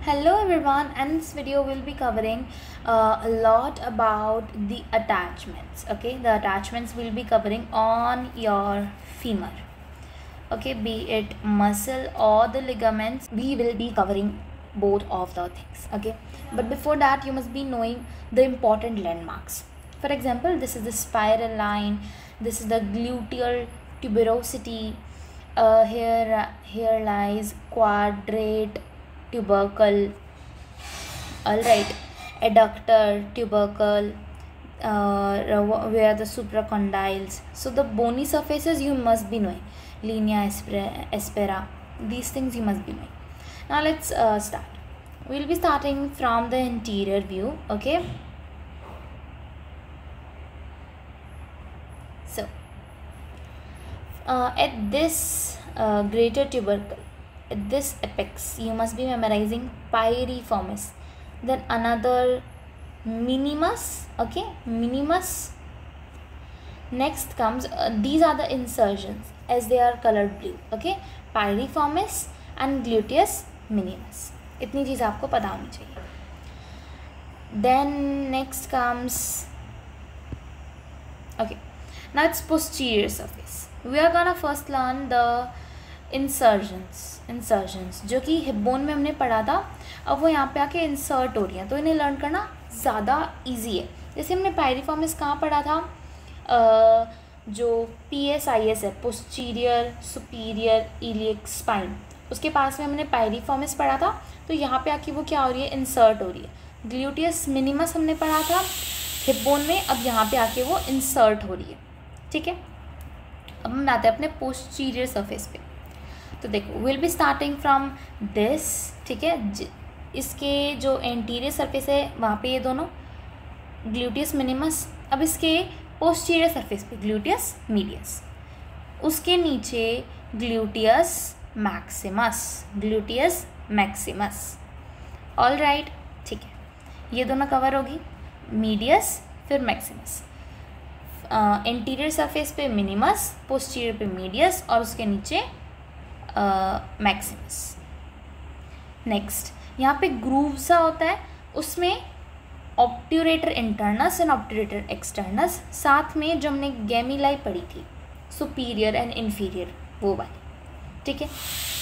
Hello everyone, and this video will be covering a lot about the attachments. Okay, the attachments will be covering on your femur. Okay, be it muscle or the ligaments, we will be covering both of the things. Okay, but before that you must be knowing the important landmarks. For example, this is the spiral line, this is the gluteal tuberosity. Here lies quadrate tubercle. All right, adductor tubercle, where the supracondyles. So the bony surfaces you must be knowing, linea aspera, these things you must be knowing. Now let's start. We'll be starting from the anterior view. Okay, so at this greater tubercle, at this apex, you must be memorizing piriformis, then another minimus. Okay, minimus. Next comes these are the insertions as they are colored blue. Okay, piriformis and gluteus minimus. इतनी चीज़ आपको पता होनी चाहिए. Then next comes, okay, now it's posterior surface. We are gonna first learn the insertions जो कि hip bone में हमने पढ़ा था. अब वो यहाँ पे आके इंसर्ट हो रही हैं, तो इन्हें लर्न करना ज़्यादा इजी है. जैसे हमने पायरिफॉर्मिस कहाँ पढ़ा था, जो PSIS है, पोस्टीरियर सुपीरियर इलियक स्पाइन, उसके पास में हमने पायरिफॉर्मिस पढ़ा था. तो यहाँ पे आके वो क्या हो रही है, इंसर्ट हो रही है. ग्लूटियस मिनिमस हमने पढ़ा था हिप बोन में, अब यहाँ पे आके वो इंसर्ट हो रही है. ठीक है, अब हम आते हैं अपने पोस्टीरियर सरफेस पे. तो देखो, will be starting from this. ठीक है, इसके जो एंटीरियर सरफेस है वहाँ पे ये दोनों ग्लूटियस मिनिमस. अब इसके पोस्टीरियर सरफेस पे ग्लूटियस मीडियस, उसके नीचे gluteus Maximus, gluteus Maximus. All right, ठीक है, ये दोनों कवर होगी, मीडियस फिर मैक्सिमस. एंटीरियर सरफेस पे मिनिमस, पोस्टीरियर पे मीडियस और उसके नीचे मैक्सिमस. नेक्स्ट, यहाँ पे ग्रूव सा होता है, उसमें ऑब्ट्यूरेटर इंटरनस एंड ऑब्ट्यूरेटर एक्सटर्नस, साथ में जो हमने गैमिलाई पढ़ी थी सुपीरियर एंड इन्फीरियर, वो वाली. ठीक है,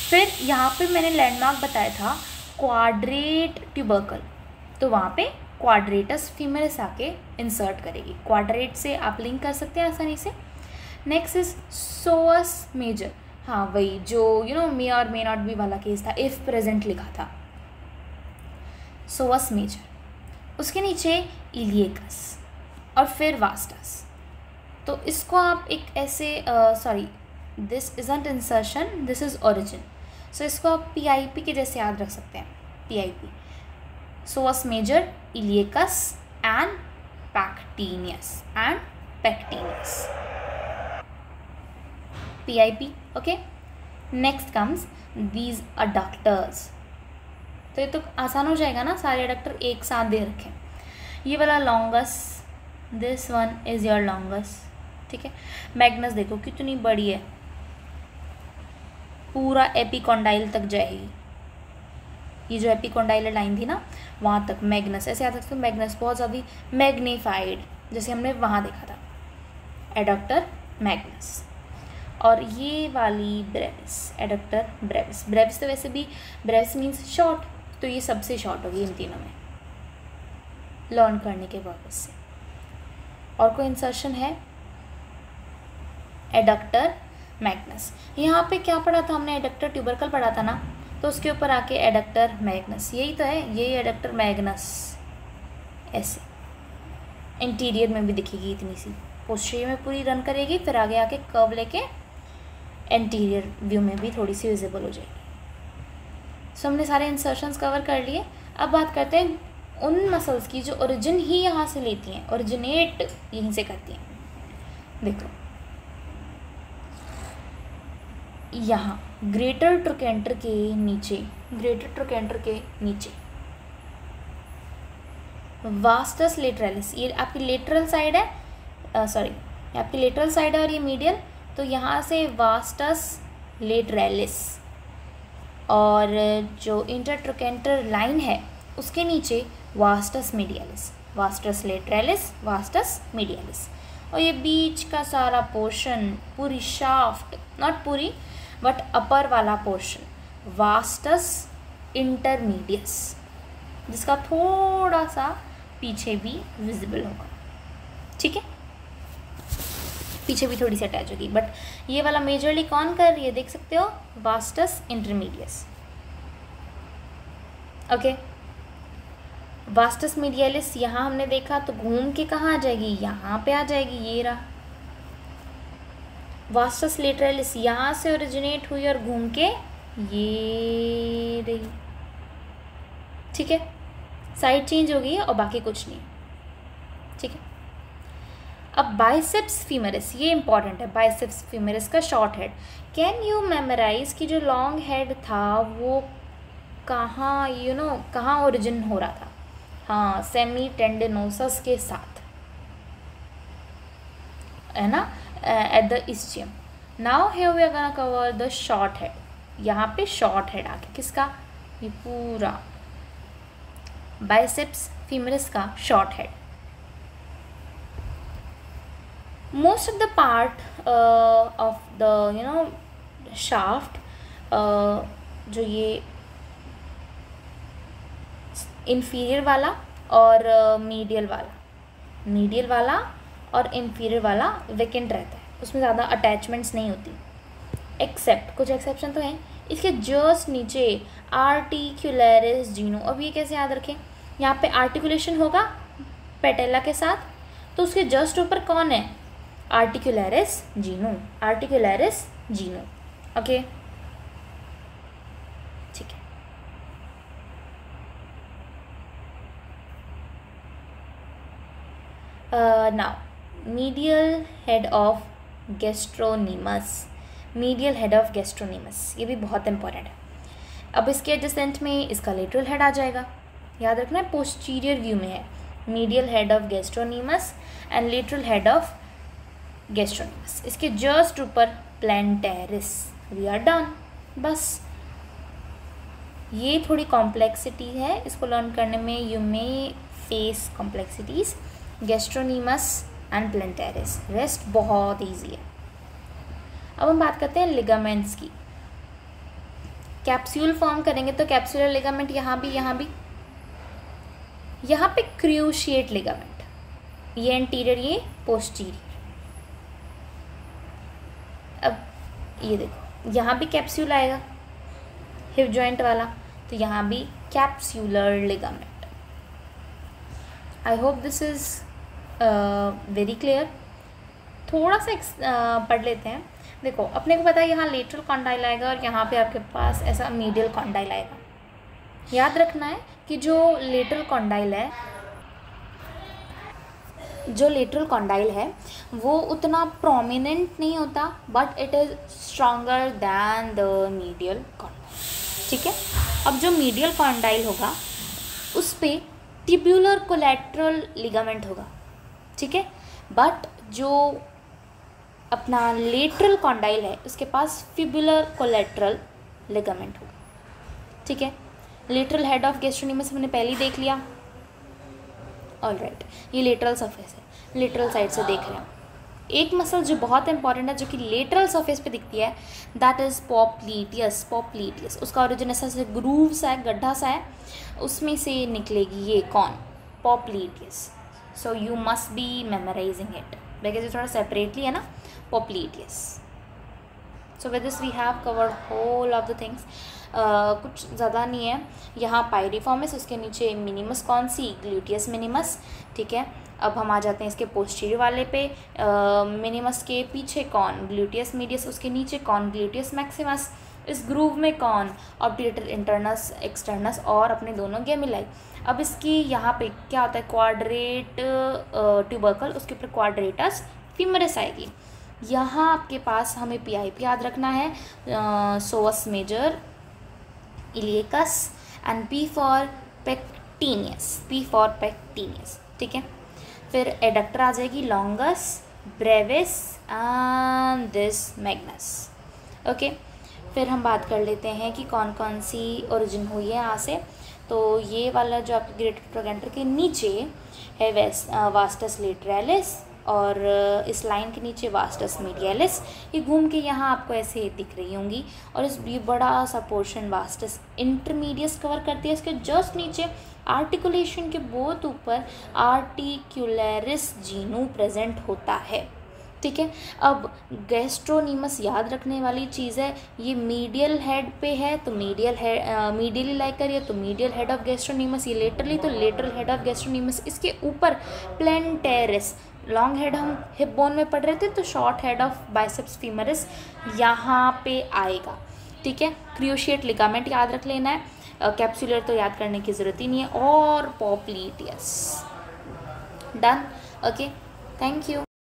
फिर यहाँ पे मैंने लैंडमार्क बताया था क्वाड्रेट ट्यूबरकल, तो वहाँ पे क्वाड्रेटस फीमेरस आके इंसर्ट करेगी. क्वाड्रेट से आप लिंक कर सकते हैं आसानी से. Next is psoas major. हाँ, वही जो मे और मे नॉट बी वाला केस था, इफ प्रेजेंट लिखा था, सोअस मेजर. उसके नीचे इलियकस और फिर वास्टस. तो इसको आप एक ऐसे sorry, this isn't insertion, this is origin. So इसको आप PIP के जैसे याद रख सकते हैं. PIP, psoas major, iliacus and pectineus PIP. Okay, next comes these adductors. तो ये तो आसान हो जाएगा ना, सारे अडक्टर एक साथ दे रखें. ये वाला longus, this one is your longus. ठीक है, मैग्नस देखो कितनी बड़ी है, पूरा एपिकॉन्डाइल तक जाएगी. ये जो एपिकॉन्डाइल लाइन थी ना, वहाँ तक मैग्नस. ऐसे याद रखते हो, मैग्नस बहुत ज़्यादा मैग्नीफाइड, जैसे हमने वहाँ देखा था, एडक्टर मैग्नस. और ये वाली ब्रेविस, एडक्टर ब्रेविस. ब्रेविस तो वैसे भी, ब्रेविस मीन्स शॉर्ट, तो ये सबसे शॉर्ट होगी इन तीनों में लर्न करने के पर्पज से. और कोई इंसर्शन है, एडक्टर मैग्नस. यहाँ पे क्या पढ़ा था हमने, एडक्टर ट्यूबरकल पढ़ा था ना, तो उसके ऊपर आके एडक्टर मैग्नस. यही तो है, यही एडक्टर मैग्नस. ऐसे इंटीरियर में भी दिखेगी इतनी सी, पोस्टीरियर में पूरी रन करेगी, फिर आगे आके कर्व लेके एंटीरियर व्यू में भी थोड़ी सी विजिबल हो जाएगी. सो हमने सारे इंसर्शंस कवर कर लिए. अब बात करते हैं उन मसल्स की जो ओरिजिन ही यहाँ से लेती हैं, ओरिजिनेट यहीं से करती हैं. देखो, यहाँ ग्रेटर ट्रोकेंटर के नीचे, वास्टस लेटरलिस, ये आपकी लेटरल साइड है, ये आपकी लेटरल साइड है और ये मीडियल. तो यहाँ से वास्टस लेटरलिस, और जो इंटरट्रोकेंटर लाइन है उसके नीचे वास्टस मीडियलिस, वास्टस लेटरलिस, वास्टस मीडियलिस। और ये बीच का सारा पोर्शन, पूरी शाफ्ट, नॉट पूरी बट अपर वाला पोर्शन वास्टस इंटरमीडियस, जिसका थोड़ा सा पीछे भी विजिबल होगा। ठीक है, पीछे भी थोड़ी सी अटैच होगी, बट ये वाला मेजरली कौन कर रही है देख सकते हो, वास्टस इंटरमीडियस। ओके, वास्टस मीडियलिस यहाँ हमने देखा तो घूम के कहाँ आ जाएगी, यहाँ पे आ जाएगी, ये रहा। वास्टस लेटरलिस यहाँ से ओरिजिनेट हुई और घूम के ये रही। ठीक है, साइड चेंज हो गई है और बाकी कुछ नहीं। ठीक है, अब बाइसेप्स फीमरिस, ये इंपॉर्टेंट है, बाइसेप्स फीमरिस का short head. Can you memorise कि जो लॉन्ग हेड था वो कहाँ, कहाँ ओरिजिन हो रहा था? हाँ, सेमी टेंडिनोसस के साथ, है ना, at the ischium. Now here we are gonna cover the short head. यहाँ पे शॉर्ट हेड आ गया किसका, ये पूरा बाइसेप्स फीमरिस का short head. Most of the part of the shaft, जो ये इंफीरियर वाला और मीडियल वाला और इंफीरियर वाला वेकेंट रहता है, उसमें ज़्यादा अटैचमेंट्स नहीं होती, एक्सेप्ट कुछ एक्सेप्शन तो हैं। इसके जस्ट नीचे आर्टिकुलरिस जीनो। अब ये कैसे याद रखें, यहाँ पे आर्टिकुलेशन होगा पेटेला के साथ, तो उसके जस्ट ऊपर कौन है, आर्टिकुलरिस जीनो, आर्टिकुलरिस जीनो। ओके, ठीक है। Now medial head of gastrocnemius, medial head of gastrocnemius, ये भी बहुत इंपॉर्टेंट है। अब इसके एडजेसेंट में इसका लेटरल हेड आ जाएगा, याद रखना है, पोस्टीरियर व्यू में है medial head of gastrocnemius and lateral head of gastrocnemius. इसके जस्ट ऊपर प्लैंटेरिस। वी आर डन, बस ये थोड़ी कॉम्प्लेक्सिटी है, इसको लर्न करने में you may face complexities, gastrocnemius and plantaris, rest बहुत ईजी है। अब हम बात करते हैं लिगामेंट्स की। कैप्सूल फॉर्म करेंगे तो कैप्सूलर लिगामेंट यहाँ भी, यहाँ पे क्रूशिएट लिगामेंट, ये एंटीरियर, ये पोस्टीरियर। अब ये देखो, यहाँ भी कैप्सूल आएगा हिप जॉइंट वाला, तो यहाँ भी capsular ligament. I hope this is very clear. थोड़ा सा पढ़ लेते हैं। देखो, अपने को पता है यहाँ लेटरल कॉन्डाइल आएगा और यहाँ पे आपके पास ऐसा मीडियल कॉन्डाइल आएगा। याद रखना है कि जो लेटरल कॉन्डाइल है वो उतना प्रोमिनेंट नहीं होता, but it is stronger than the medial condyle. ठीक है, अब जो मीडियल कॉन्डाइल होगा उस पर ट्यूब्यूलर कोलैटरल लिगामेंट होगा। ठीक है, बट जो अपना लेटरल कॉन्डाइल है उसके पास फिबुलर कोलैटरल लिगामेंट होगा। ठीक है, लेटरल हेड ऑफ गैस्ट्रोनीमस हमने पहले ही देख लिया। ऑलराइट, ये लेटरल सरफेस है, लेटरल साइड से देख रहे हैं। एक मसल जो बहुत इंपॉर्टेंट है जो कि लेटरल सरफेस पे दिखती है, दैट इज़ पॉप्लीटियस। पॉप्लीटियस, उसका ओरिजिन ऐसा से ग्रूव सा है, गड्ढा सा है, उसमें से निकलेगी ये कौन, popliteus. So you must be memorising it because ये थोड़ा सेपरेटली है ना, popliteus. So with this we have covered whole of the things. कुछ ज़्यादा नहीं है। यहाँ पायरिफॉर्मिस, उसके नीचे मिनिमस कौन सी, ग्लूटियस मिनिमस। ठीक है, अब हम आ जाते हैं इसके पोस्टीरियर वाले पे। मिनिमस के पीछे कौन, ग्लूटियस मीडियस, उसके नीचे कौन, ग्लूटियस मैक्सिमस। इस ग्रूव में कौन, ऑब्ट्यूरेटर इंटरनस एक्सटर्नस और अपने दोनों गेमिलाई। अब इसकी यहाँ पे क्या होता है, क्वाड्रेट ट्यूबरकल, उसके ऊपर क्वाड्रेटस फीमरस आएगी। यहाँ आपके पास हमें PIP याद रखना है, psoas major iliacus and P for pectineus. ठीक है, फिर एडक्टर आ जाएगी, longus, brevis and this magnus. Okay, फिर हम बात कर लेते हैं कि कौन कौन सी ओरिजिन हुई है यहाँ से। तो ये वाला जो आपके ग्रेटर ट्रायंगल के नीचे है वास्टस लेटरालिस, और इस लाइन के नीचे वास्टस मीडियलिस, ये घूम के यहाँ आपको ऐसे दिख रही होंगी। और इस ये बड़ा सा पोर्शन वास्टस इंटरमीडियस कवर करती है। इसके जस्ट नीचे आर्टिकुलेशन के बहुत ऊपर आर्टिकुलरिस जीनू प्रेजेंट होता है। ठीक है, अब गैस्ट्रोनीमस याद रखने वाली चीज़ है, ये मीडियल हेड पे है तो मीडियल हेड मीडियली लाई करिए तो मीडियल हेड ऑफ गैस्ट्रोनीमस, ये लेटरली तो लेटरल हेड ऑफ गैस्ट्रोनीमस। इसके ऊपर प्लेंटेरिस, लॉन्ग हेड हम हिप बोन में पढ़ रहे थे तो शॉर्ट हेड ऑफ बाइसेप्स फीमरिस यहाँ पे आएगा। ठीक है, क्रूशिएट लिगामेंट याद रख लेना है, कैप्सुलर तो याद करने की ज़रूरत ही नहीं है, और पॉप्लीटियस। डन। Okay, thank you.